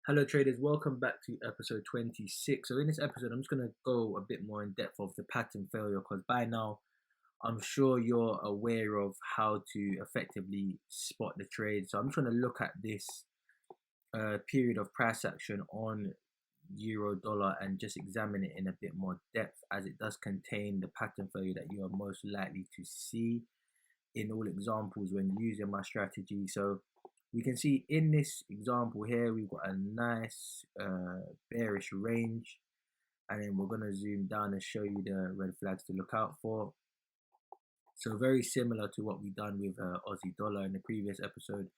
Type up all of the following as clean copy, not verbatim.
Hello traders, welcome back to episode 26. So in this episode, I'm just going to go a bit more in depth of the pattern failure because by now, I'm sure you're aware of how to effectively spot the trade. So I'm just going to look at this period of price action on euro dollar and just examine it in a bit more depth as it does contain the pattern failure that you are most likely to see in all examples when using my strategy. So we can see in this example here, we've got a nice bearish range, and then we're going to zoom down and show you the red flags to look out for. So very similar to what we've done with Aussie dollar in the previous episode.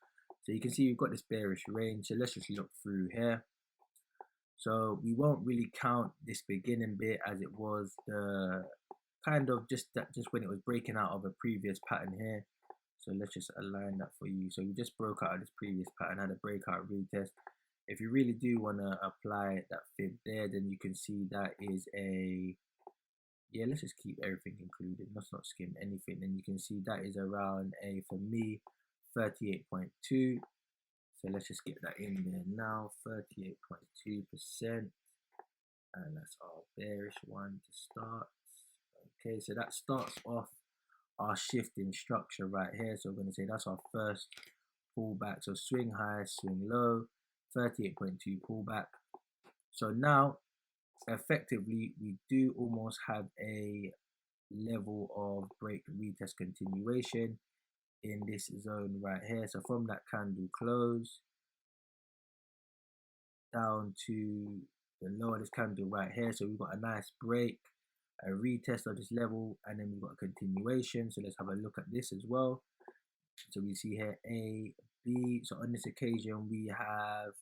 So you can see we've got this bearish range. So let's just look through here. So we won't really count this beginning bit as it was the kind of just when it was breaking out of a previous pattern here. So let's just align that for you. So we just broke out of this previous pattern, had a breakout retest. If you really do want to apply that fib there, then you can see that is a, yeah, let's just keep everything included. Let's not skim anything. Then you can see that is around a, for me, 38.2. So let's just get that in there now, 38.2%. And that's our bearish one to start. Okay, so that starts off our shifting structure right here. So we're going to say that's our first pullback. So swing high, swing low, 38.2 pullback. So now effectively we do almost have a level of break retest continuation in this zone right here. So from that candle close down to the lower of this candle right here, so we've got a nice break, a retest of this level, and then we've got a continuation. So let's have a look at this as well. So we see here A, B. So on this occasion we have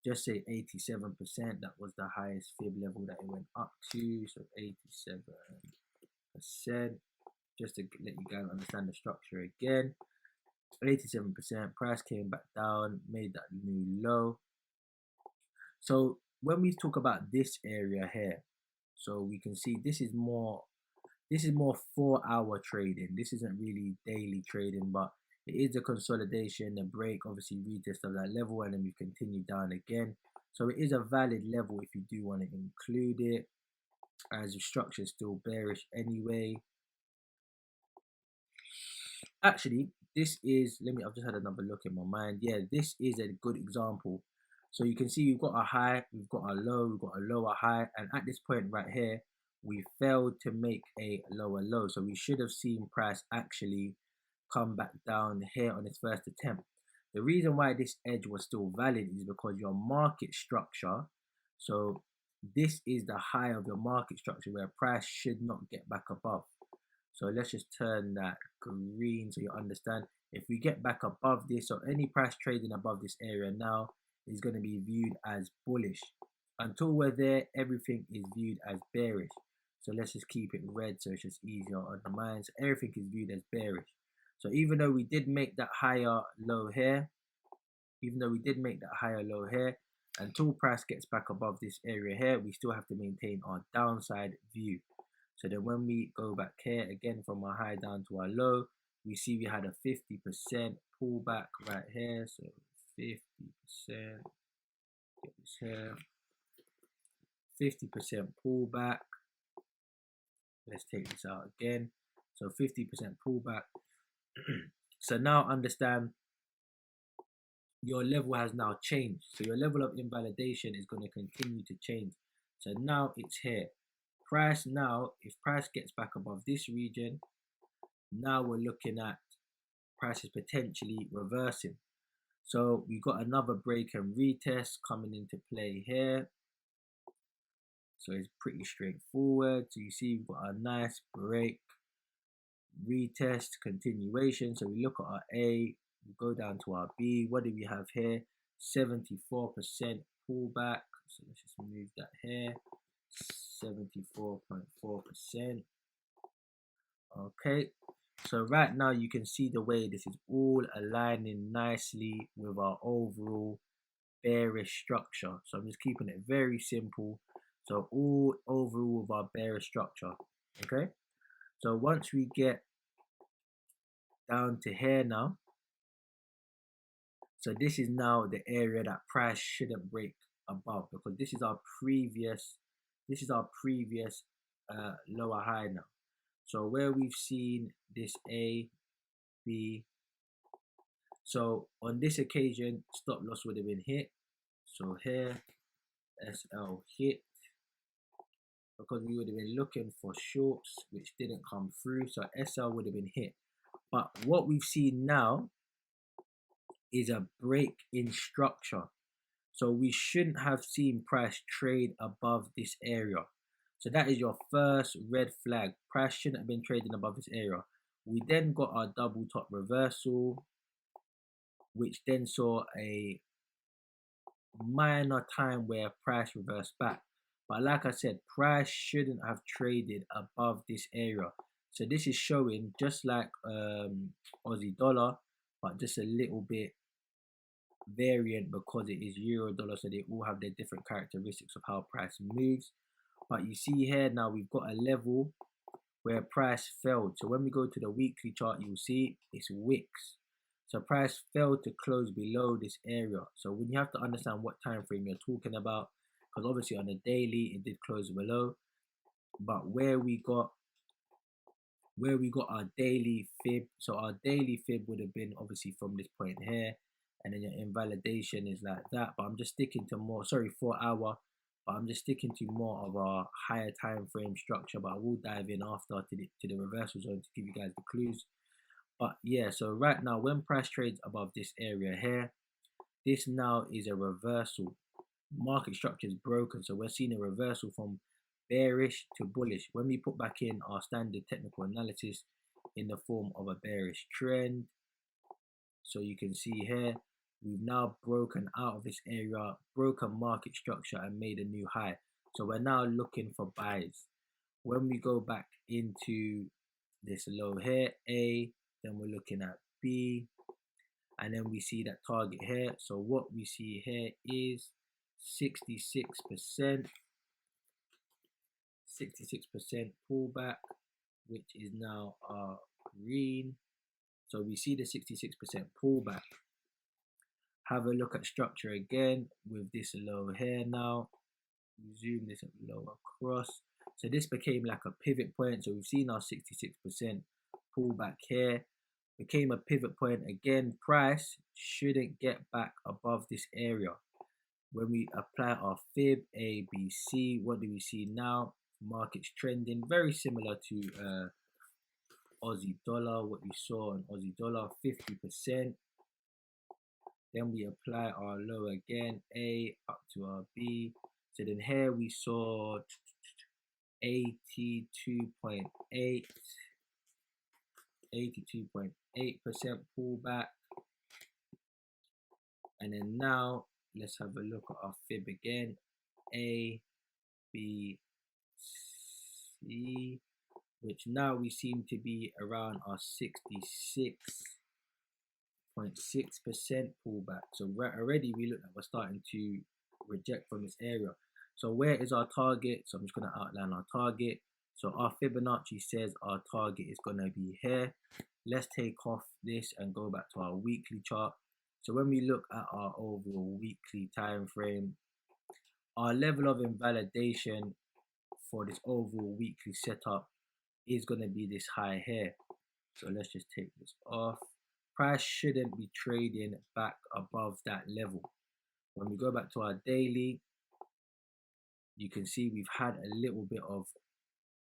just say 87%. That was the highest fib level that it went up to. So 87%. Just to let you guys understand the structure again. 87%. Price came back down, made that new low. So when we talk about this area here, so we can see this is more 4-hour trading. This isn't really daily trading, but it is a consolidation, a break, obviously retest of that level, and then we continue down again. So it is a valid level if you do want to include it, as the structure is still bearish anyway. Actually, this is, I've just had another look in my mind. Yeah, this is a good example. So you can see we've got a high, we've got a low, we've got a lower high, and at this point right here, we failed to make a lower low. So we should have seen price actually come back down here on its first attempt. The reason why this edge was still valid is because your market structure, so this is the high of your market structure where price should not get back above. So let's just turn that green so you understand. If we get back above this, or any price trading above this area now is going to be viewed as bullish. Until we're there, everything is viewed as bearish. So let's just keep it red so it's just easier on the mind. So everything is viewed as bearish. So even though we did make that higher low here, until price gets back above this area here, we still have to maintain our downside view. So then when we go back here again from our high down to our low, we see we had a 50% pullback right here. So 50%, get this here, 50% pullback. Let's take this out again. So 50% pullback. So now understand your level has now changed. So your level of invalidation is going to continue to change. So now it's here. Price now, if price gets back above this region, now we're looking at prices potentially reversing. So we got another break and retest coming into play here. So it's pretty straightforward. So you see we've got a nice break, retest, continuation. So we look at our A, we go down to our B. What do we have here? 74% pullback. So let's just move that here. 74.4%. Okay, so right now you can see the way this is all aligning nicely with our overall bearish structure. So I'm just keeping it very simple. So all overall with our bearish structure. Okay, so once we get down to here now, So this is now the area that price shouldn't break above, because this is our previous lower high now. So where we've seen this A, B, so on this occasion stop loss would have been hit. So here SL hit, because we would have been looking for shorts which didn't come through, so SL would have been hit. But what we've seen now is a break in structure, so we shouldn't have seen price trade above this area. So that is your first red flag. Price shouldn't have been trading above this area. We then got our double top reversal, which then saw a minor time where price reversed back. But like I said, price shouldn't have traded above this area. So this is showing just like Aussie dollar, but just a little bit variant because it is euro dollar, so they all have their different characteristics of how price moves. But you see here now we've got a level where price failed. So when we go to the weekly chart, you'll see it's wicks. So price failed to close below this area. So when you have to understand what time frame you're talking about, because obviously on the daily it did close below, but where we got our daily fib, so our daily fib would have been obviously from this point here, and then your invalidation is like that. But I'm just sticking to more, sorry, 4 hour, but I'm just sticking to more of a higher time frame structure. But I will dive in after to the reversal zone to give you guys the clues. But yeah, so right now when price trades above this area here, this now is a reversal. Market structure is broken, so we're seeing a reversal from bearish to bullish. When we put back in our standard technical analysis in the form of a bearish trend, so you can see here we've now broken out of this area, broken market structure, and made a new high. So we're now looking for buys. When we go back into this low here, A, then we're looking at B, and then we see that target here. So what we see here is 66% pullback, which is now green. So we see the 66% pullback. Have a look at structure again with this low here now. Zoom this low across. So this became like a pivot point. So we've seen our 66% pullback here. Became a pivot point again. Price shouldn't get back above this area. When we apply our fib A, B, C, what do we see now? Market's trending very similar to Aussie dollar, what we saw on Aussie dollar, 50%. Then we apply our low again, A up to our B. So then here we saw 82.8% pullback. And then now let's have a look at our fib again, A, B, C, which now we seem to be around our 66.6% pullback. So already we look like we're starting to reject from this area. So where is our target? So I'm just going to outline our target. So our Fibonacci says our target is going to be here. Let's take off this and go back to our weekly chart. So when we look at our overall weekly time frame, our level of invalidation for this overall weekly setup is going to be this high here. So let's just take this off. Price shouldn't be trading back above that level. When we go back to our daily, you can see we've had a little bit of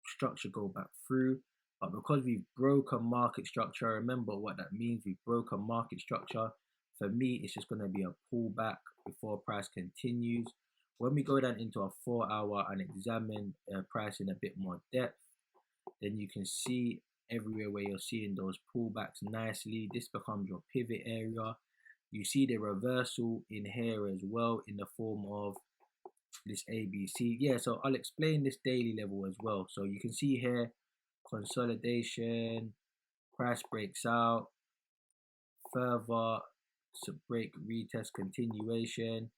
structure go back through, but because we've broken market structure, remember what that means, we've broken market structure. For me, it's just going to be a pullback before price continues. When we go down into a 4 hour and examine price in a bit more depth, then you can see everywhere where you're seeing those pullbacks nicely, this becomes your pivot area. You see the reversal in here as well in the form of this ABC. Yeah, so I'll explain this daily level as well. So you can see here consolidation, price breaks out, further break, retest, continuation.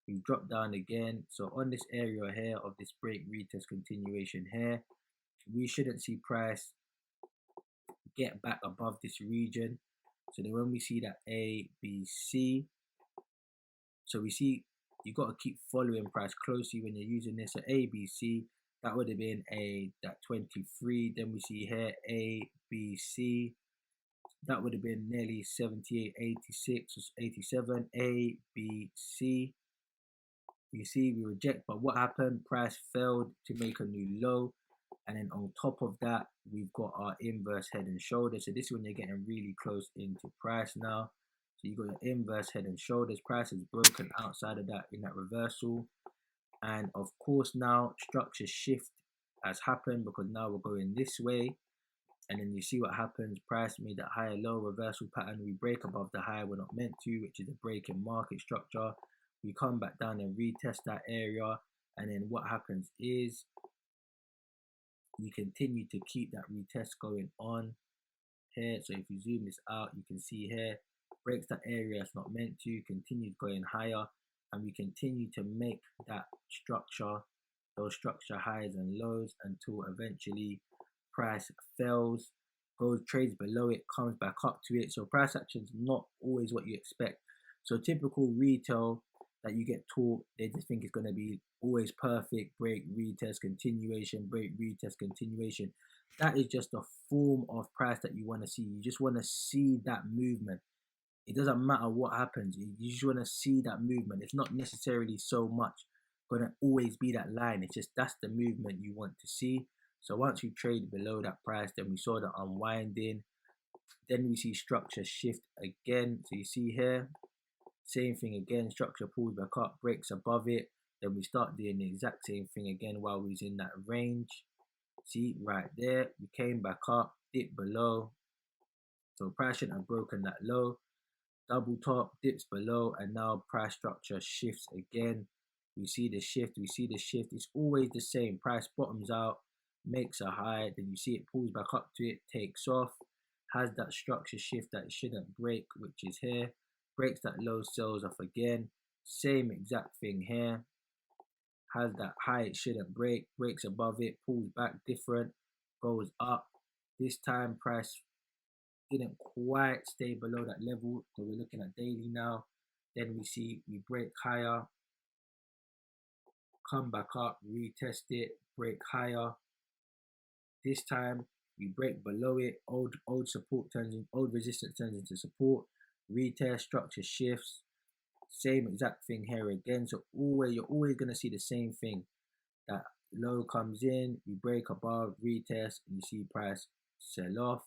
We drop down again. So on this area here of this break, retest, continuation here, we shouldn't see price get back above this region. So then when we see that A, B, C, So we see you got to keep following price closely when you're using this. So ABC, that would have been that 23. Then we see here ABC, that would have been nearly 78, 86, 87. ABC, you see we reject, but what happened? Price failed to make a new low, and then on top of that we've got our inverse head and shoulder. So this is when you're getting really close into price now. So you got your inverse head and shoulders. Price is broken outside of that in that reversal, and of course now structure shift has happened because now we're going this way. And then you see what happens. Price made that higher low reversal pattern. We break above the high we're not meant to, which is a break in market structure. We come back down and retest that area, and then what happens is we continue to keep that retest going on here. So if you zoom this out, you can see here, breaks that area it's not meant to, continues going higher, and we continue to make that structure, those structure highs and lows, until eventually price fails, goes, trades below it, comes back up to it. So price action is not always what you expect. So typical retail that you get taught, they just think it's going to be always perfect, break, retest, continuation, break, retest, continuation. That is just a form of price that you want to see. You just want to see that movement. It doesn't matter what happens. You just want to see that movement. It's not necessarily so much going to always be that line. It's just that's the movement you want to see. So once you trade below that price, then we saw the unwinding. Then we see structure shift again. So you see here, same thing again. Structure pulls back up, breaks above it. Then we start doing the exact same thing again while we was in that range. See right there, we came back up, dipped below. So price shouldn't have broken that low. Double top, dips below, and now price structure shifts again. We see the shift, we see the shift. It's always the same. Price bottoms out, makes a high, then you see it pulls back up to it, takes off, has that structure shift that it shouldn't break, which is here, breaks that low, sells off again. Same exact thing here, has that high it shouldn't break, breaks above it, pulls back different, goes up. This time price didn't quite stay below that level, so we're looking at daily now. Then we see we break higher, come back up, retest it, break higher. This time we break below it, old support turns in, old resistance turns into support, retest, structure shifts, same exact thing here again. So you're always gonna see the same thing. That low comes in, we break above, retest, and you see price sell off.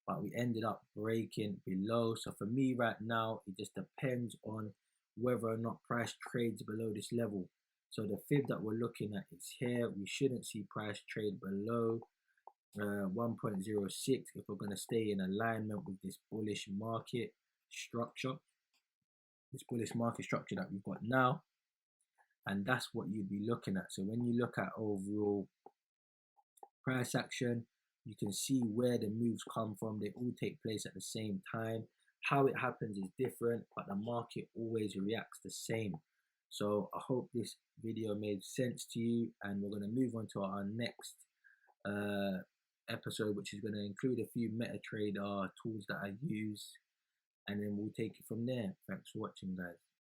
But we ended up breaking below. So for me right now, it just depends on whether or not price trades below this level. So the fib that we're looking at is here. We shouldn't see price trade below 1.06 if we're going to stay in alignment with this bullish market structure, that we've got now. And that's what you'd be looking at. So when you look at overall price action, you can see where the moves come from. They all take place at the same time. How it happens is different, but the market always reacts the same. So I hope this video made sense to you, and we're going to move on to our next episode, which is going to include a few MetaTrader tools that I use, and then we'll take it from there. Thanks for watching, guys.